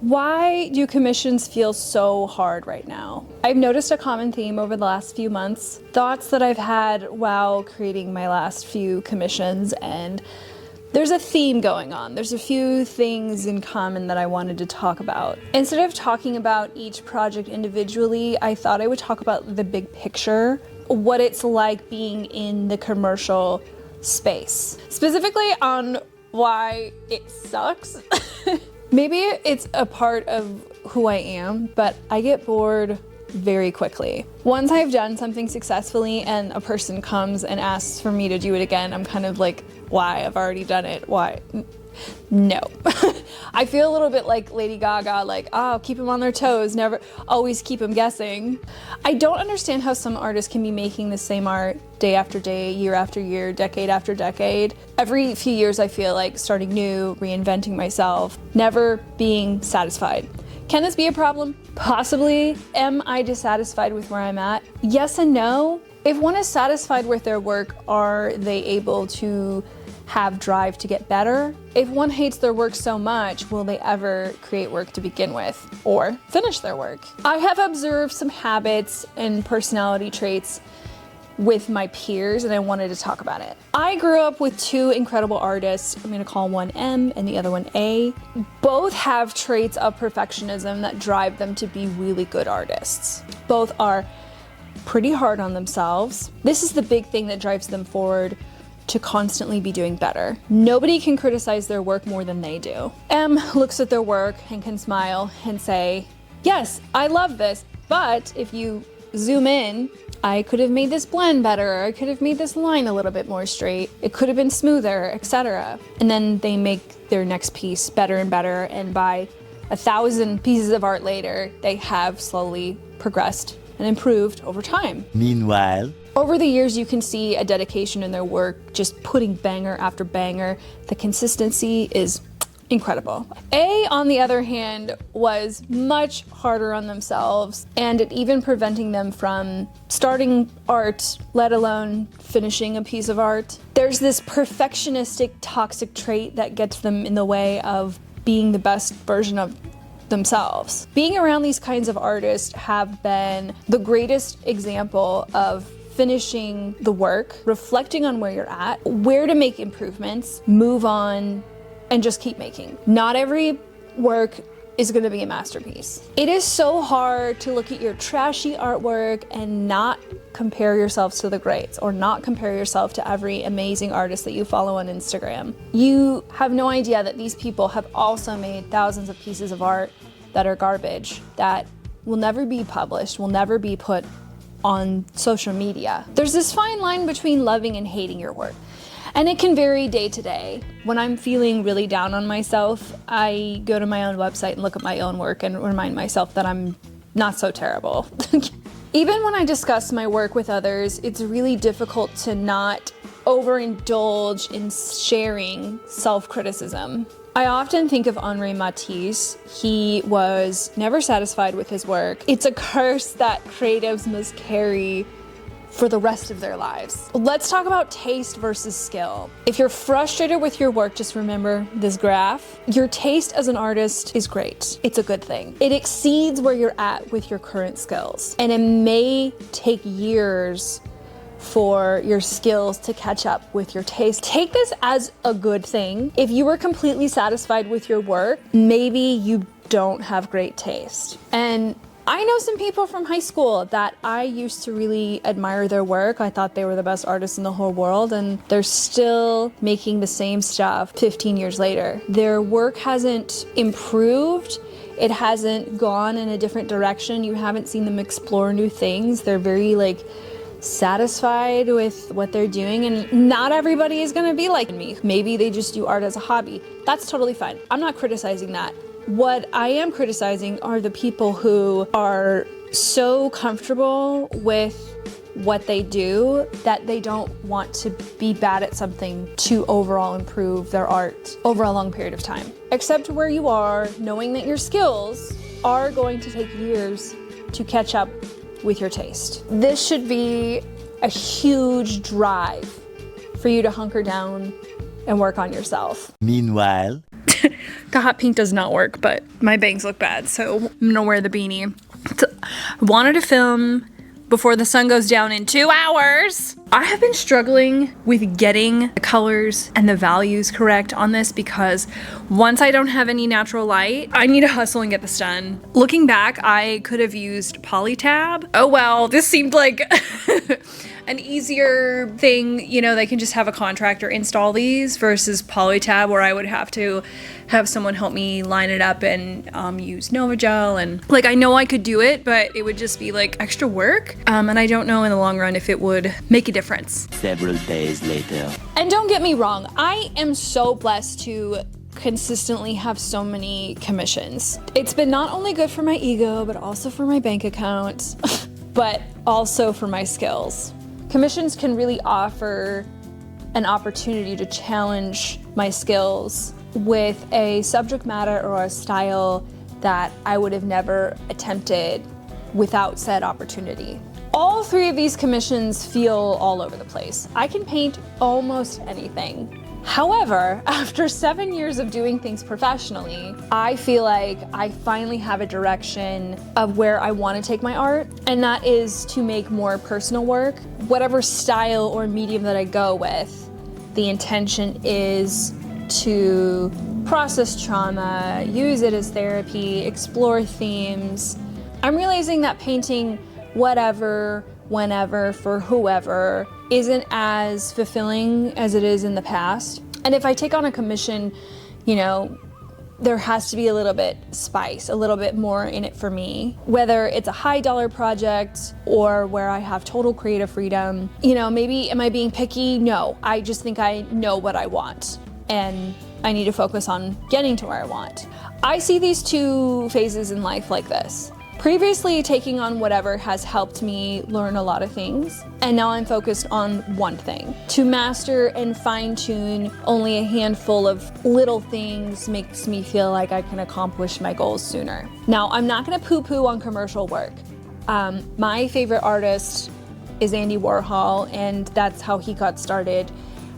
Why do commissions feel so hard right now? I've noticed a common theme over the last few months, thoughts that I've had while creating my last few commissions, and there's a theme going on. There's a few things in common that I wanted to talk about. Instead of talking about each project individually, I thought I would talk about the big picture, what it's like being in the commercial space, specifically on why it sucks. Maybe it's a part of who I am, but I get bored very quickly. Once I've done something successfully and a person comes and asks for me to do it again, I'm kind of like, why? I've already done it. Why? No. I feel a little bit like Lady Gaga, like, oh, keep them on their toes, never, always keep them guessing. I don't understand how some artists can be making the same art day after day, year after year, decade after decade. Every few years I feel like starting new, reinventing myself, never being satisfied. Can this be a problem? Possibly. Am I dissatisfied with where I'm at? Yes and no. If one is satisfied with their work, are they able to have drive to get better? If one hates their work so much, will they ever create work to begin with or finish their work? I have observed some habits and personality traits with my peers, and I wanted to talk about it. I grew up with two incredible artists. I'm gonna call one M and the other one A. Both have traits of perfectionism that drive them to be really good artists. Both are pretty hard on themselves. This is the big thing that drives them forward to constantly be doing better. Nobody can criticize their work more than they do. M looks at their work and can smile and say, yes, I love this, but if you zoom in, I could have made this blend better, or I could have made this line a little bit more straight, it could have been smoother, etc. And then they make their next piece better and better, and by 1,000 pieces of art later, they have slowly progressed and improved over time. Meanwhile, over the years, you can see a dedication in their work, just putting banger after banger. The consistency is incredible. A, on the other hand, was much harder on themselves, and it even preventing them from starting art, let alone finishing a piece of art. There's this perfectionistic, toxic trait that gets them in the way of being the best version of themselves. Being around these kinds of artists have been the greatest example of finishing the work, reflecting on where you're at, where to make improvements, move on, and just keep making. Not every work is gonna be a masterpiece. It is so hard to look at your trashy artwork and not compare yourselves to the greats, or not compare yourself to every amazing artist that you follow on Instagram. You have no idea that these people have also made thousands of pieces of art that are garbage, that will never be published, will never be put on social media. There's this fine line between loving and hating your work, and it can vary day to day. When I'm feeling really down on myself, I go to my own website and look at my own work and remind myself that I'm not so terrible. Even when I discuss my work with others, it's really difficult to not overindulge in sharing self-criticism. I often think of Henri Matisse. He was never satisfied with his work. It's a curse that creatives must carry for the rest of their lives. Let's talk about taste versus skill. If you're frustrated with your work, just remember this graph. Your taste as an artist is great. It's a good thing. It exceeds where you're at with your current skills. And it may take years for your skills to catch up with your taste. Take this as a good thing. If you were completely satisfied with your work, maybe you don't have great taste. And I know some people from high school that I used to really admire their work. I thought they were the best artists in the whole world, and they're still making the same stuff 15 years later. Their work hasn't improved. It hasn't gone in a different direction. You haven't seen them explore new things. They're very satisfied with what they're doing, and not everybody is gonna be like me. Maybe they just do art as a hobby. That's totally fine. I'm not criticizing that. What I am criticizing are the people who are so comfortable with what they do that they don't want to be bad at something to overall improve their art over a long period of time. Accept where you are, knowing that your skills are going to take years to catch up with your taste. This should be a huge drive for you to hunker down and work on yourself. meanwhile, The hot pink does not work, but my bangs look bad, so I'm gonna wear the beanie. I wanted to film before the sun goes down in 2 hours. I have been struggling with getting the colors and the values correct on this because once I don't have any natural light, I need to hustle and get this done. Looking back, I could have used Polytab. Oh well, this seemed like an easier thing. You know, they can just have a contractor install these versus Polytab where I would have to have someone help me line it up and use Novagel. And like, I know I could do it, but it would just be like extra work. And I don't know in the long run if it would make a difference. Several days later. And don't get me wrong, I am so blessed to consistently have so many commissions. It's been not only good for my ego, but also for my bank account, but also for my skills. Commissions can really offer an opportunity to challenge my skills with a subject matter or a style that I would have never attempted without said opportunity. All 3 of these commissions feel all over the place. I can paint almost anything. However, after 7 years of doing things professionally, I feel like I finally have a direction of where I want to take my art, and that is to make more personal work. Whatever style or medium that I go with, the intention is to process trauma, use it as therapy, explore themes. I'm realizing that painting whatever, whenever, for whoever isn't as fulfilling as it is in the past. And if I take on a commission, you know, there has to be a little bit spice, a little bit more in it for me. Whether it's a high dollar project or where I have total creative freedom, you know, maybe am I being picky? No, I just think I know what I want and I need to focus on getting to where I want. I see these 2 phases in life like this. Previously, taking on whatever has helped me learn a lot of things, and now I'm focused on one thing. To master and fine-tune only a handful of little things makes me feel like I can accomplish my goals sooner. Now, I'm not gonna poo-poo on commercial work. My favorite artist is Andy Warhol, and that's how he got started,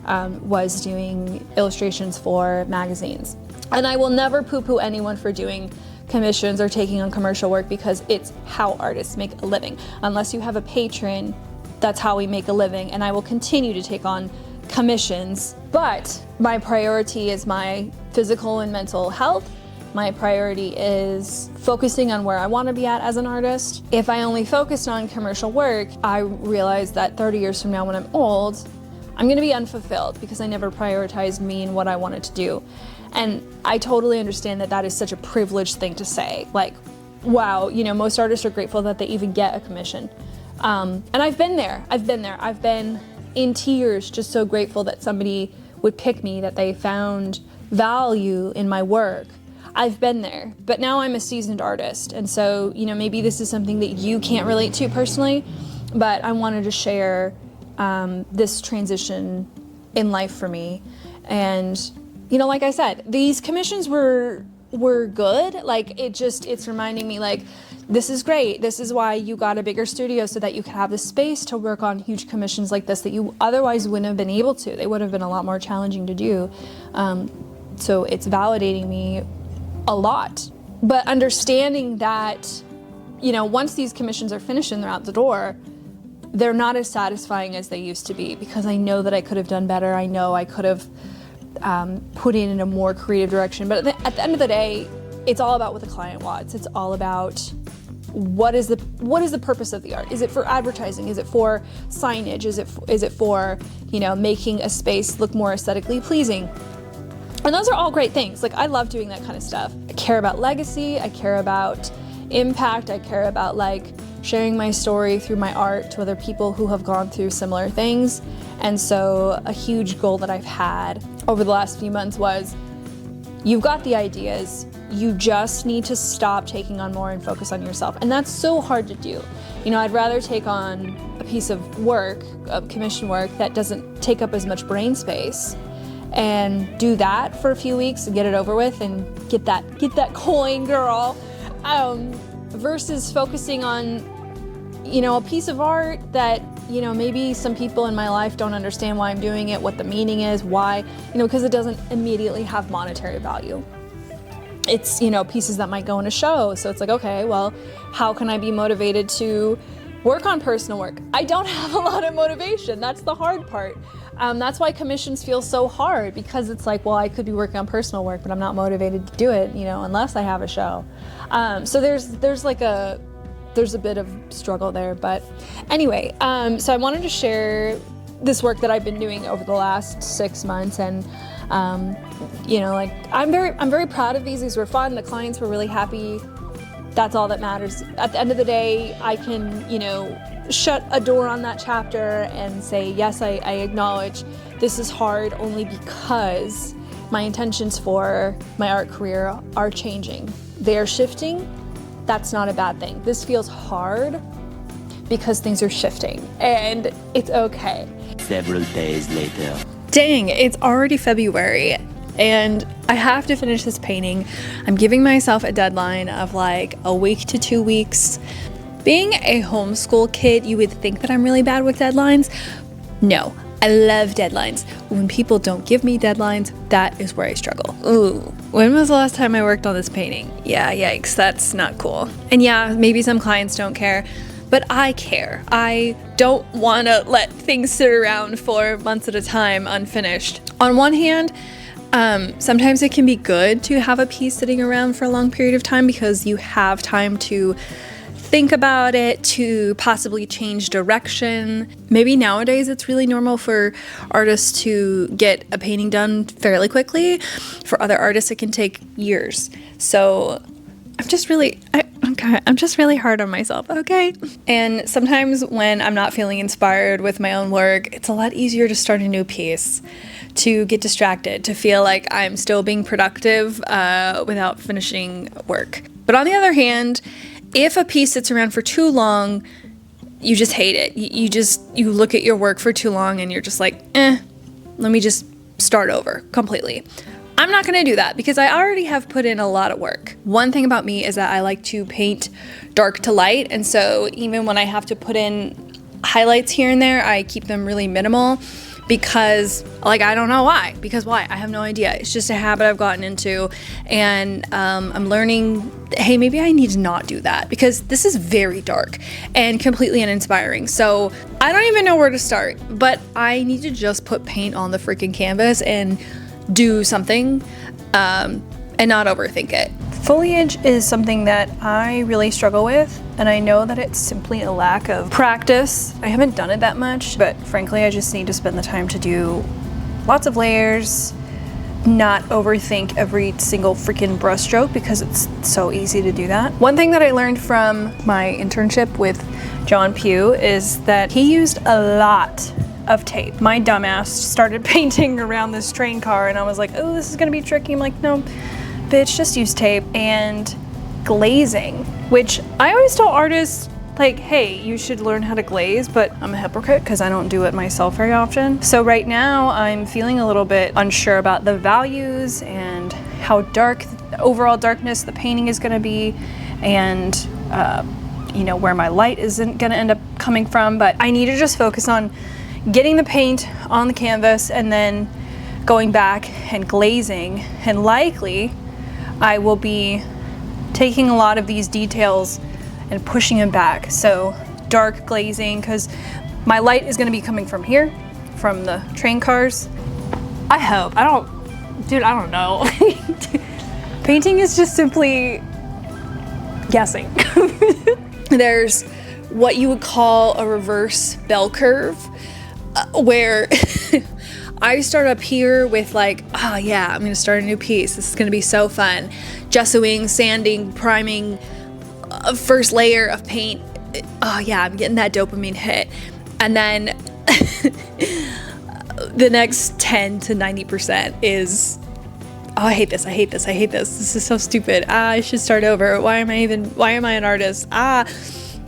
was doing illustrations for magazines. And I will never poo-poo anyone for doing commissions or taking on commercial work because it's how artists make a living. Unless you have a patron, that's how we make a living, and I will continue to take on commissions. But my priority is my physical and mental health. My priority is focusing on where I want to be at as an artist. If I only focused on commercial work, I realize that 30 years from now when I'm old, I'm going to be unfulfilled because I never prioritized me and what I wanted to do. And I totally understand that that is such a privileged thing to say. Like, wow, you know, most artists are grateful that they even get a commission. And I've been there. I've been in tears, just so grateful that somebody would pick me, that they found value in my work. I've been there, but now I'm a seasoned artist. And so, you know, maybe this is something that you can't relate to personally, but I wanted to share this transition in life for me. And, you know, like I said, these commissions were good. Like, it's reminding me, like, this is great. This is why you got a bigger studio, so that you could have the space to work on huge commissions like this that you otherwise wouldn't have been able to. They would have been a lot more challenging to do. So it's validating me a lot. But understanding that, you know, once these commissions are finished and they're out the door, they're not as satisfying as they used to be, because I know that I could have done better. I know I could have put in a more creative direction. But at the end of the day, it's all about what the client wants. It's all about what is the purpose of the art? Is it for advertising? Is it for signage? Is it for, you know, making a space look more aesthetically pleasing? And those are all great things. Like, I love doing that kind of stuff. I care about legacy. I care about impact. I care about, like, sharing my story through my art to other people who have gone through similar things. And so a huge goal that I've had over the last few months was, you've got the ideas, you just need to stop taking on more and focus on yourself. And that's so hard to do. You know, I'd rather take on a piece of work, of commission work, that doesn't take up as much brain space, and do that for a few weeks and get it over with and get that coin, girl, versus focusing on, you know, a piece of art that you know, maybe some people in my life don't understand why I'm doing it, what the meaning is, why, you know, because it doesn't immediately have monetary value. It's, you know, pieces that might go in a show. So it's like, okay, well, how can I be motivated to work on personal work? I don't have a lot of motivation. That's the hard part. That's why commissions feel so hard, because it's like, well, I could be working on personal work, but I'm not motivated to do it, you know, unless I have a show. So there's a bit of struggle there. But anyway, so I wanted to share this work that I've been doing over the last 6 months, and you know, like I'm very proud of these. These were fun. The clients were really happy. That's all that matters. At the end of the day, I can, you know, shut a door on that chapter and say, yes, I acknowledge this is hard, only because my intentions for my art career are changing. They are shifting. That's not a bad thing. This feels hard because things are shifting, and it's okay. Several days later. Dang, it's already February and I have to finish this painting. I'm giving myself a deadline of like a week to 2 weeks. Being a homeschool kid, you would think that I'm really bad with deadlines. No, I love deadlines. When people don't give me deadlines, that is where I struggle. Ooh, when was the last time I worked on this painting? Yeah, yikes, that's not cool. And yeah, maybe some clients don't care, but I care. I don't want to let things sit around for months at a time unfinished. On one hand, sometimes it can be good to have a piece sitting around for a long period of time because you have time to think about it, to possibly change direction. Maybe nowadays it's really normal for artists to get a painting done fairly quickly. For other artists, it can take years. So I'm just really hard on myself, okay? And sometimes when I'm not feeling inspired with my own work, it's a lot easier to start a new piece, to get distracted, to feel like I'm still being productive without finishing work. But on the other hand, if a piece sits around for too long, you just hate it. You look at your work for too long and you're just like, let me just start over completely. I'm not gonna do that because I already have put in a lot of work. One thing about me is that I like to paint dark to light, and so even when I have to put in highlights here and there, I keep them really minimal because, like, I don't know why. Because why? I have no idea. It's just a habit I've gotten into, and I'm learning, hey, maybe I need to not do that because this is very dark and completely uninspiring. So I don't even know where to start, but I need to just put paint on the freaking canvas and do something and not overthink it. Foliage is something that I really struggle with, and I know that it's simply a lack of practice. I haven't done it that much, but frankly, I just need to spend the time to do lots of layers, not overthink every single freaking brush stroke because it's so easy to do that. One thing that I learned from my internship with John Pugh is that he used a lot of tape. My dumbass started painting around this train car and I was like, oh, this is gonna be tricky. I'm like, no, bitch, just use tape. And glazing, which I always tell artists, like, hey, you should learn how to glaze, but I'm a hypocrite because I don't do it myself very often. So right now I'm feeling a little bit unsure about the values and how dark, overall darkness the painting is gonna be, and you know, where my light isn't gonna end up coming from. But I need to just focus on getting the paint on the canvas and then going back and glazing, and likely I will be taking a lot of these details and pushing them back. So dark glazing, because my light is going to be coming from here, from the train cars. I hope. I don't know. Painting is just simply guessing. There's what you would call a reverse bell curve, where I start up here with like, oh yeah, I'm gonna start a new piece. This is gonna be so fun. Gessoing, sanding, priming, first layer of paint. Oh yeah, I'm getting that dopamine hit. And then the next 10 to 90% is, oh, I hate this. This is so stupid. I should start over. Why am I an artist? And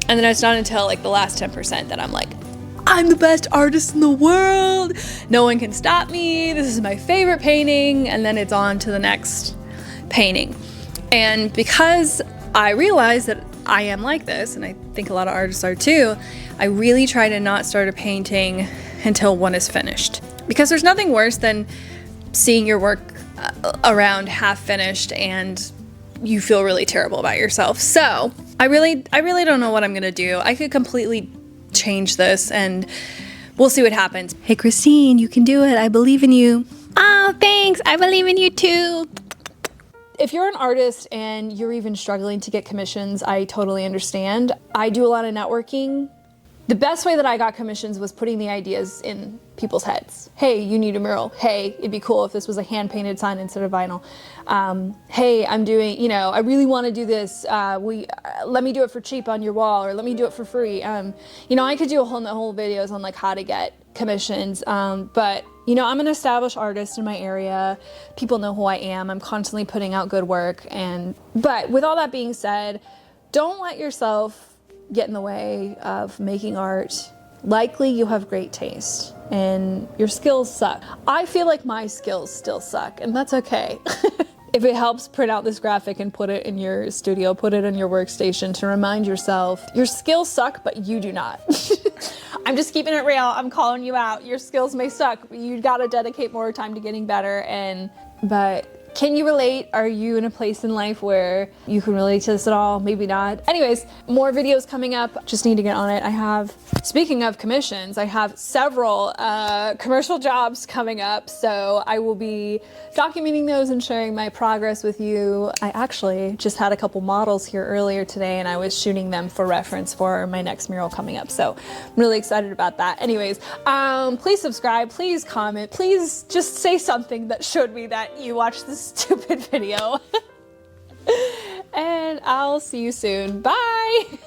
then it's not until like the last 10% that I'm like, I'm the best artist in the world. No one can stop me. This is my favorite painting. And then it's on to the next painting. And because I realized that I am like this, and I think a lot of artists are too. I really try to not start a painting until one is finished, because there's nothing worse than seeing your work around half finished and you feel really terrible about yourself. So I really don't know what I'm gonna do. I could completely change this and we'll see what happens. Hey Christine, you can do it. I believe in you. Oh, thanks. I believe in you too. If you're an artist and you're even struggling to get commissions, I totally understand. I do a lot of networking. The best way that I got commissions was putting the ideas in people's heads. Hey, you need a mural. Hey, it'd be cool if this was a hand-painted sign instead of vinyl. Hey, I'm doing, you know, I really want to do this. Let me do it for cheap on your wall, or let me do it for free. You know, I could do whole videos on like how to get commissions, but you know, I'm an established artist in my area. People know who I am. I'm constantly putting out good work. But with all that being said, don't let yourself get in the way of making art. Likely you have great taste and your skills suck. I feel like my skills still suck, and that's okay. If it helps, print out this graphic and put it in your studio, put it in your workstation to remind yourself your skills suck, but you do not. I'm just keeping it real. I'm calling you out. Your skills may suck, but you gotta dedicate more time to getting better. But can you relate? Are you in a place in life where you can relate to this at all? Maybe not. Anyways, more videos coming up. Just need to get on it. Speaking of commissions, I have several commercial jobs coming up, so I will be documenting those and sharing my progress with you. I actually just had a couple models here earlier today, and I was shooting them for reference for my next mural coming up, so I'm really excited about that. Anyways, please subscribe, please comment, please just say something that showed me that you watched this stupid video. And I'll see you soon. Bye!